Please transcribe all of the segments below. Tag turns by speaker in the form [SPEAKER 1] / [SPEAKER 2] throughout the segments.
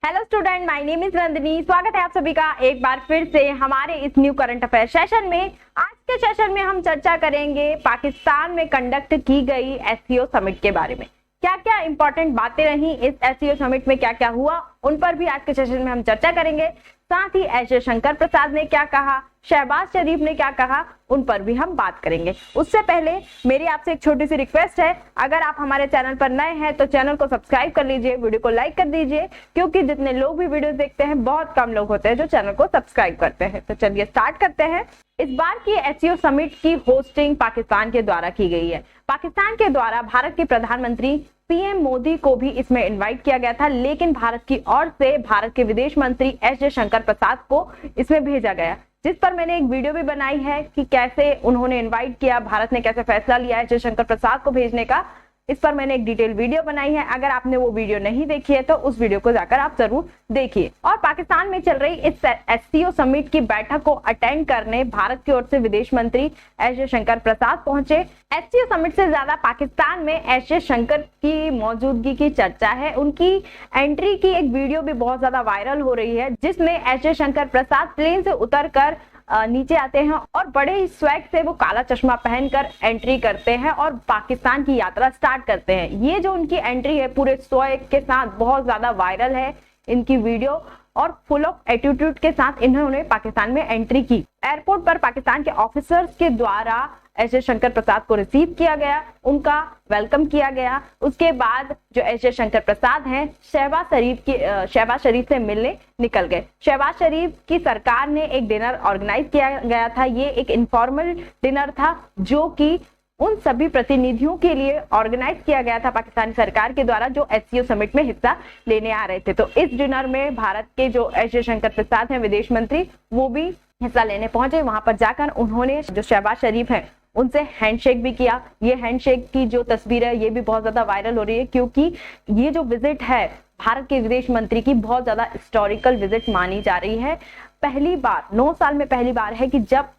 [SPEAKER 1] Hello student, my name is Nandini. स्वागत है आप सभी का एक बार फिर से हमारे इस न्यू करंट अफेयर सेशन में। आज के सेशन में हम चर्चा करेंगे पाकिस्तान में कंडक्ट की गई एससीओ समिट के बारे में। क्या क्या इंपॉर्टेंट बातें रही इस एससीओ समिट में, क्या क्या हुआ, उन पर भी आज के सेशन में हम चर्चा करेंगे। साथ ही एस जयशंकर प्रसाद ने क्या कहा, शहबाज शरीफ ने क्या कहा, उन पर भी हम बात करेंगे। उससे पहले मेरी आपसे एक छोटी सी रिक्वेस्ट है, अगर आप हमारे चैनल पर नए हैं तो चैनल को सब्सक्राइब कर लीजिए, वीडियो को लाइक कर दीजिए, क्योंकि जितने लोग भी वीडियो देखते हैं बहुत कम लोग होते हैं जो चैनल को सब्सक्राइब करते हैं। तो चलिए स्टार्ट करते हैं। इस बार की एससीओ समिट की होस्टिंग पाकिस्तान के द्वारा की गई है। पाकिस्तान के द्वारा भारत के प्रधानमंत्री पीएम मोदी को भी इसमें इनवाइट किया गया था, लेकिन भारत की ओर से भारत के विदेश मंत्री एस जयशंकर प्रसाद को इसमें भेजा गया, जिस पर मैंने एक वीडियो भी बनाई है कि कैसे उन्होंने इनवाइट किया, भारत ने कैसे फैसला लिया है जयशंकर प्रसाद को भेजने का। इस पर मैंने एक डिटेल वीडियो बनाई है। अगर आपने वो वीडियो नहीं देखी है तो उस वीडियो को जाकर आप जरूर देखिए। और पाकिस्तान में चल रही इस एससीओ समिट की बैठक को अटेंड करने भारत की ओर से विदेश मंत्री एस जयशंकर प्रसाद पहुंचे। एससीओ समिट से ज्यादा पाकिस्तान में एस जयशंकर की मौजूदगी की चर्चा है। उनकी एंट्री की एक वीडियो भी बहुत ज्यादा वायरल हो रही है, जिसमें एस जयशंकर प्रसाद प्लेन से उतरकर नीचे आते हैं और बड़े ही स्वैग से वो काला चश्मा पहनकर एंट्री करते हैं और पाकिस्तान की यात्रा स्टार्ट करते हैं। ये जो उनकी एंट्री है पूरे स्वैग के साथ बहुत ज्यादा वायरल है इनकी वीडियो, और फुल ऑफ एटीट्यूड के साथ इन्होंने पाकिस्तान में एंट्री की। एयरपोर्ट पर पाकिस्तान के ऑफिसर्स के द्वारा एस जयशंकर प्रसाद को रिसीव किया गया, उनका वेलकम किया गया। उसके बाद जो एस जयशंकर प्रसाद हैं शहबाज शरीफ से मिलने निकल गए। शहबाज शरीफ की सरकार ने एक डिनर ऑर्गेनाइज किया गया था। ये एक इनफॉर्मल डिनर था जो कि उन सभी प्रतिनिधियों के लिए ऑर्गेनाइज किया गया था पाकिस्तानी सरकार के द्वारा जो एससीओ समिट में हिस्सा लेने आ रहे थे। तो इस डिनर में भारत के जो एस जयशंकर प्रसाद हैं विदेश मंत्री, वो भी हिस्सा लेने पहुंचे। वहां पर जाकर उन्होंने जो शहबाज शरीफ हैं उनसे हैंडशेक भी किया। ये हैंडशेक की जो तस्वीर है ये भी बहुत ज्यादा वायरल हो रही है, क्योंकि ये जो विजिट है भारत के विदेश मंत्री की बहुत ज्यादा हिस्टोरिकल विजिट मानी जा रही है। पहली बार 9 साल में पहली बार है कि जब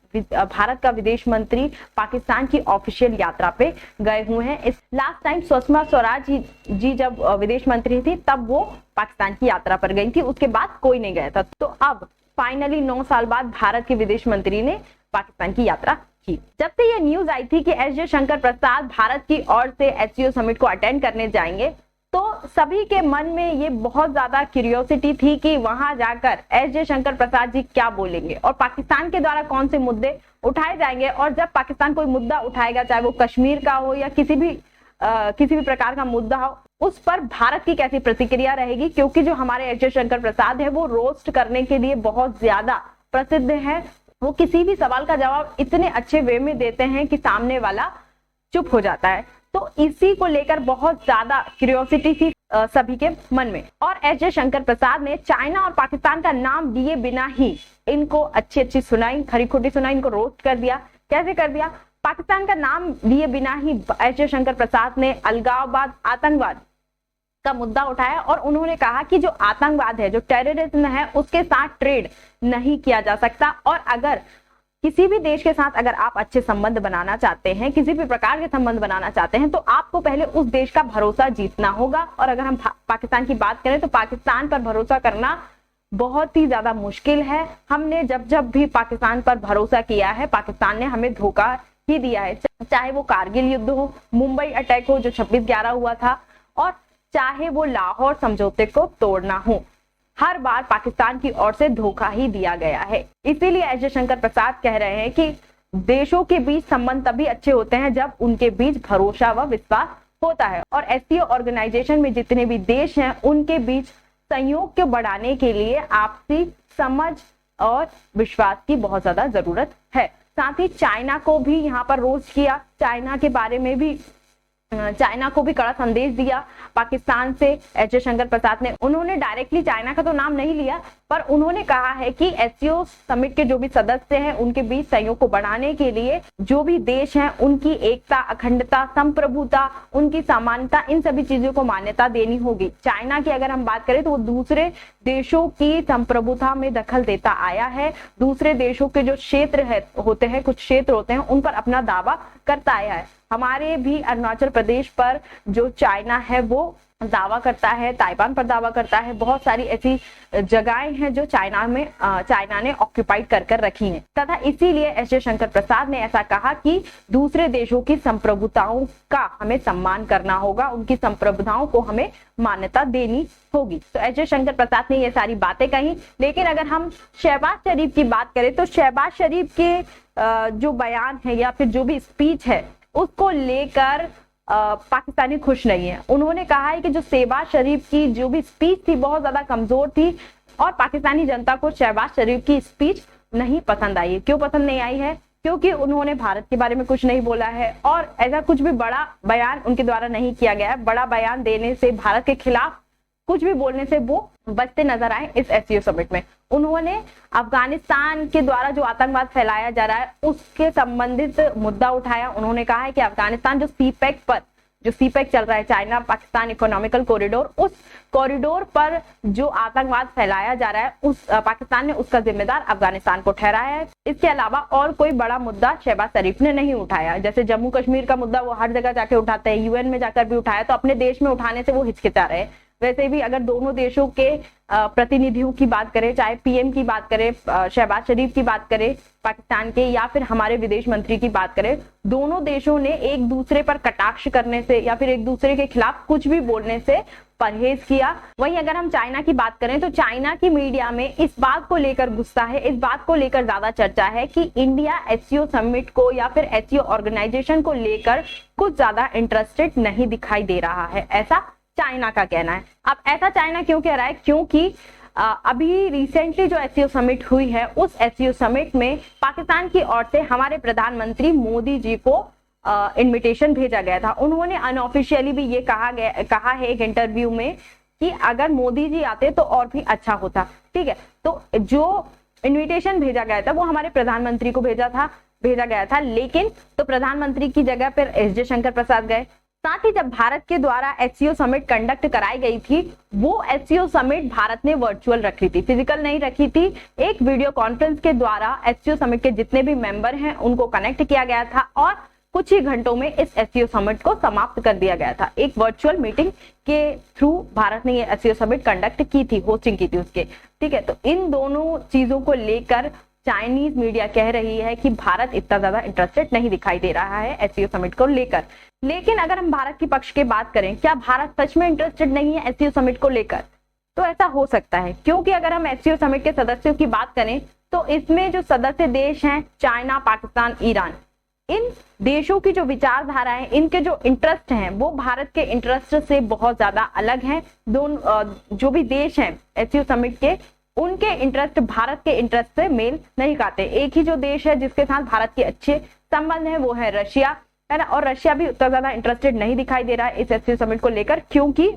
[SPEAKER 1] भारत का विदेश मंत्री पाकिस्तान की ऑफिशियल यात्रा पे गए हुए हैं। इस लास्ट टाइम सुषमा स्वराज जी जब विदेश मंत्री थी तब वो पाकिस्तान की यात्रा पर गई थी, उसके बाद कोई नहीं गया था। तो अब फाइनली 9 साल बाद भारत के विदेश मंत्री ने पाकिस्तान की यात्रा की। जब से ये न्यूज आई थी कि एस जयशंकर प्रसाद भारत की ओर से एससीओ समिट को अटेंड करने जाएंगे, तो सभी के मन में ये बहुत ज्यादा क्यूरियोसिटी थी कि वहां जाकर एस जयशंकर प्रसाद जी क्या बोलेंगे और पाकिस्तान के द्वारा कौन से मुद्दे उठाए जाएंगे। और जब पाकिस्तान कोई मुद्दा उठाएगा, चाहे वो कश्मीर का हो या किसी भी प्रकार का मुद्दा हो, उस पर भारत की कैसी प्रतिक्रिया रहेगी, क्योंकि जो हमारे एस जयशंकर प्रसाद है वो रोस्ट करने के लिए बहुत ज्यादा प्रसिद्ध है। वो किसी भी सवाल का जवाब इतने अच्छे वे में देते हैं कि सामने वाला चुप हो जाता है। तो इसी को लेकर बहुत ज्यादा क्यूरियोसिटी थी सभी के मन में। और एस जयशंकर प्रसाद ने चाइना और पाकिस्तान का नाम लिए बिना ही इनको अच्छी सुनाई, खरी खोटी सुनाई, इनको रोस्ट कर दिया। कैसे कर दिया? पाकिस्तान का नाम लिए बिना ही एस जयशंकर प्रसाद ने अलगाववाद, आतंकवाद का मुद्दा उठाया और उन्होंने कहा कि जो आतंकवाद है, जो टेररिज्म है, उसके साथ ट्रेड नहीं किया जा सकता। और अगर किसी भी देश के साथ अगर आप अच्छे संबंध बनाना चाहते हैं, किसी भी प्रकार के संबंध बनाना चाहते हैं, तो आपको पहले उस देश का भरोसा जीतना होगा। और अगर हम पाकिस्तान की बात करें तो पाकिस्तान पर भरोसा करना बहुत ही ज्यादा मुश्किल है। हमने जब भी पाकिस्तान पर भरोसा किया है, पाकिस्तान ने हमें धोखा ही दिया है। चाहे वो कारगिल युद्ध हो, मुंबई अटैक हो जो 26/11 हुआ था, और चाहे वो लाहौर समझौते को तोड़ना हो, हर बार पाकिस्तान की ओर से धोखा ही दिया गया है। इसीलिए एस जयशंकर प्रसाद कह रहे हैं कि देशों के बीच संबंध तभी अच्छे होते हैं जब उनके बीच भरोसा व विश्वास होता है। और एससीओ ऑर्गेनाइजेशन में जितने भी देश हैं उनके बीच सहयोग को बढ़ाने के लिए आपसी समझ और विश्वास की बहुत ज्यादा जरूरत है। साथ ही चाइना को भी यहाँ पर रोस्ट किया। चाइना को भी कड़ा संदेश दिया पाकिस्तान से एस जयशंकर प्रसाद ने। उन्होंने डायरेक्टली चाइना का तो नाम नहीं लिया, पर उन्होंने कहा है कि एससीओ समिट के जो भी सदस्य हैं उनके बीच सहयोग को बढ़ाने के लिए जो भी देश हैं उनकी एकता, अखंडता, संप्रभुता, उनकी समानता, इन सभी चीजों को मान्यता देनी होगी। चाइना की अगर हम बात करें तो वो दूसरे देशों की संप्रभुता में दखल देता आया है। दूसरे देशों के जो क्षेत्र होते हैं, कुछ क्षेत्र होते हैं, उन पर अपना दावा करता आया है। हमारे भी अरुणाचल प्रदेश पर जो चाइना है वो दावा करता है, ताइवान पर दावा करता है, बहुत सारी ऐसी जगहें हैं जो चाइना ने ऑक्यूपाइड कर रखी हैं। तथा इसीलिए एस जयशंकर प्रसाद ने ऐसा कहा कि दूसरे देशों की संप्रभुताओं का हमें सम्मान करना होगा, उनकी संप्रभुताओं को हमें मान्यता देनी होगी। तो एस जयशंकर प्रसाद ने ये सारी बातें कही। लेकिन अगर हम शहबाज शरीफ की बात करें तो शहबाज शरीफ के जो बयान है या फिर जो भी स्पीच है उसको लेकर पाकिस्तानी खुश नहीं है। उन्होंने कहा है कि जो शहबाज शरीफ की जो भी स्पीच थी बहुत ज्यादा कमजोर थी और पाकिस्तानी जनता को शहबाज शरीफ की स्पीच नहीं पसंद आई है। क्यों पसंद नहीं आई है? क्योंकि उन्होंने भारत के बारे में कुछ नहीं बोला है और ऐसा कुछ भी बड़ा बयान उनके द्वारा नहीं किया गया है। बड़ा बयान देने से, भारत के खिलाफ कुछ भी बोलने से वो बचते नजर आए इस एससीओ समिट में। उन्होंने अफगानिस्तान के द्वारा जो आतंकवाद फैलाया जा रहा है उसके संबंधित मुद्दा उठाया। उन्होंने कहा है कि अफगानिस्तान जो सीपैक चल रहा है, चाइना पाकिस्तान इकोनॉमिकल कॉरिडोर, उस कॉरिडोर पर जो आतंकवाद फैलाया जा रहा है उस पाकिस्तान ने उसका जिम्मेदार अफगानिस्तान को ठहराया है। इसके अलावा और कोई बड़ा मुद्दा शहबाज शरीफ ने नहीं उठाया। जैसे जम्मू कश्मीर का मुद्दा वो हर जगह जाके उठाते हैं, यूएन में जाकर भी उठाया, तो अपने देश में उठाने से वो हिचकिचा रहे। वैसे भी अगर दोनों देशों के प्रतिनिधियों की बात करें, चाहे पीएम की बात करें, शहबाज शरीफ की बात करें पाकिस्तान के, या फिर हमारे विदेश मंत्री की बात करें, दोनों देशों ने एक दूसरे पर कटाक्ष करने से या फिर एक दूसरे के खिलाफ कुछ भी बोलने से परहेज किया। वहीं अगर हम चाइना की बात करें तो चाइना की मीडिया में इस बात को लेकर गुस्सा है, इस बात को लेकर ज्यादा चर्चा है कि इंडिया एससीओ समिट को या फिर एससीओ ऑर्गेनाइजेशन को लेकर कुछ ज्यादा इंटरेस्टेड नहीं दिखाई दे रहा है, ऐसा चाइना का कहना है। अब ऐसा चाइना क्यों कह रहा है? क्योंकि अभी रिसेंटली जो एससीओ समिट हुई है उस एससीओ समिट में पाकिस्तान की ओर से हमारे प्रधानमंत्री मोदी जी को इनविटेशन भेजा गया था। उन्होंने अनऑफिशियली भी ये कहा है एक इंटरव्यू में कि अगर मोदी जी आते तो और भी अच्छा होता। ठीक है, तो जो इनविटेशन भेजा गया था वो हमारे प्रधानमंत्री को भेजा गया था, लेकिन तो प्रधानमंत्री की जगह पर एस जयशंकर प्रसाद गए। साथ ही जब भारत के द्वारा एससीओ समिट कंडक्ट कराई गई थी वो एससीओ समिट भारत ने वर्चुअल रखी थी, फिजिकल नहीं रखी थी। एक वीडियो कॉन्फ्रेंस के द्वारा एससीओ समिट के जितने भी मेंबर हैं उनको कनेक्ट किया गया था और कुछ ही घंटों में इस एससीओ समिट को समाप्त कर दिया गया था। एक वर्चुअल मीटिंग के थ्रू भारत ने ये एससीओ समिट कंडक्ट की थी, होस्टिंग की थी उसके। ठीक है, तो इन दोनों चीजों को लेकर चाइनीज मीडिया कह रही है कि भारत इतना ज्यादा इंटरेस्टेड नहीं दिखाई दे रहा है एससीओ समिट को लेकर। लेकिन अगर हम भारत की पक्ष की बात करें, क्या भारत सच में इंटरेस्टेड नहीं है एससीओ समिट को लेकर? तो ऐसा हो सकता है, क्योंकि अगर हम एससीओ समिट के सदस्यों की बात करें तो इसमें जो सदस्य देश हैं चाइना, पाकिस्तान, ईरान, इन देशों की जो विचारधारा है, इनके जो इंटरेस्ट हैं वो भारत के इंटरेस्ट से बहुत ज्यादा अलग हैं। दोनों जो भी देश हैं एससीओ समिट के, उनके इंटरेस्ट भारत के इंटरेस्ट से मेल नहीं खाते। एक ही जो देश है जिसके साथ भारत के अच्छे संबंध है वो है रशिया, है ना, और रशिया भी उतना ज्यादा इंटरेस्टेड नहीं दिखाई दे रहा है इस एससीओ समिट को लेकर, क्योंकि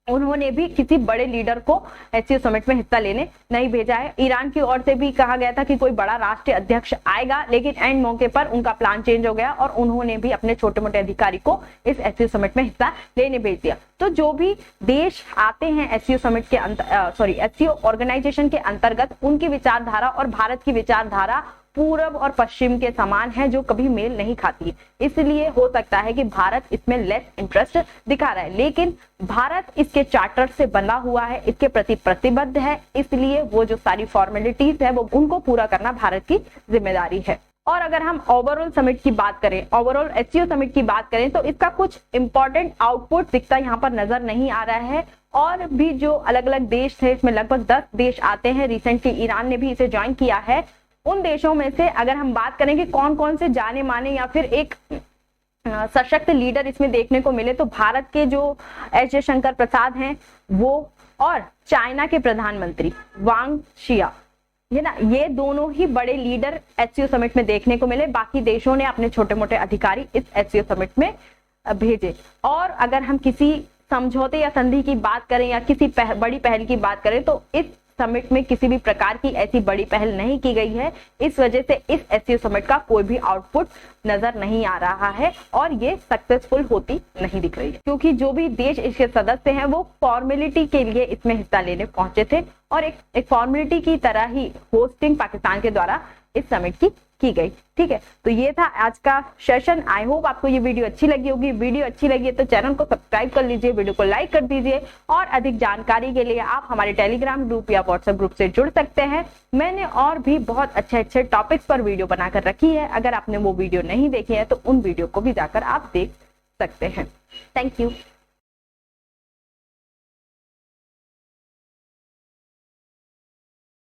[SPEAKER 1] उन्होंने भी किसी बड़े लीडर को एससीओ समिट में हिस्सा लेने नहीं भेजा है। ईरान की ओर से भी कहा गया था कि कोई बड़ा राष्ट्रीय अध्यक्ष आएगा, लेकिन एंड मौके पर उनका प्लान चेंज हो गया और उन्होंने भी अपने छोटे मोटे अधिकारी को इस एससीओ समिट में हिस्सा लेने भेज दिया। तो जो भी देश आते हैं एससीओ समिट के एससीओ ऑर्गेनाइजेशन के अंतर्गत, उनकी विचारधारा और भारत की विचारधारा पूर्व और पश्चिम के समान है, जो कभी मेल नहीं खाती। इसलिए हो सकता है कि भारत इसमें लेस इंटरेस्ट दिखा रहा है, लेकिन भारत इसके चार्टर से बंधा हुआ है, इसके प्रति प्रतिबद्ध है, इसलिए वो जो सारी फॉर्मेलिटीज है वो उनको पूरा करना भारत की जिम्मेदारी है। और अगर हम ओवरऑल समिट की बात करें, ओवरऑल एससीओ समिट की बात करें, तो इसका कुछ इंपॉर्टेंट आउटपुट दिखता यहाँ पर नजर नहीं आ रहा है। और भी जो अलग अलग देश थे, इसमें लगभग 10 देश आते हैं, रिसेंटली ईरान ने भी इसे ज्वाइन किया है। उन देशों में से अगर हम बात करें कि कौन कौन से जाने माने या फिर एक सशक्त लीडर इसमें देखने को मिले, तो भारत के जो एस जयशंकर प्रसाद हैं वो, और चाइना के प्रधानमंत्री वांग शिया, है ना, ये दोनों ही बड़े लीडर एससीओ समिट में देखने को मिले। बाकी देशों ने अपने छोटे मोटे अधिकारी इस एससीओ समिट में भेजे। और अगर हम किसी समझौते या संधि की बात करें या किसी बड़ी पहल की बात करें, तो इस समिट में किसी भी प्रकार की ऐसी बड़ी पहल नहीं की गई है। इस वजह से इस एससीओ समिट का कोई भी आउटपुट नजर नहीं आ रहा है और ये सक्सेसफुल होती नहीं दिख रही है, क्योंकि जो भी देश इसके सदस्य हैं वो फॉर्मेलिटी के लिए इसमें हिस्सा लेने पहुंचे थे और एक फॉर्मेलिटी की तरह ही होस्टिंग पाकिस्तान के द्वारा इस समिट की की गई। ठीक है, तो ये था आज का सेशन। आई होप आपको ये वीडियो अच्छी लगी होगी। वीडियो अच्छी लगी है तो चैनल को सब्सक्राइब कर लीजिए, वीडियो को लाइक कर दीजिए और अधिक जानकारी के लिए आप हमारे टेलीग्राम ग्रुप या व्हाट्सएप ग्रुप से जुड़ सकते हैं। मैंने और भी बहुत अच्छे अच्छे टॉपिक्स पर वीडियो बनाकर रखी है, अगर आपने वो वीडियो नहीं देखी है तो उन वीडियो को भी जाकर आप देख सकते हैं। Thank you.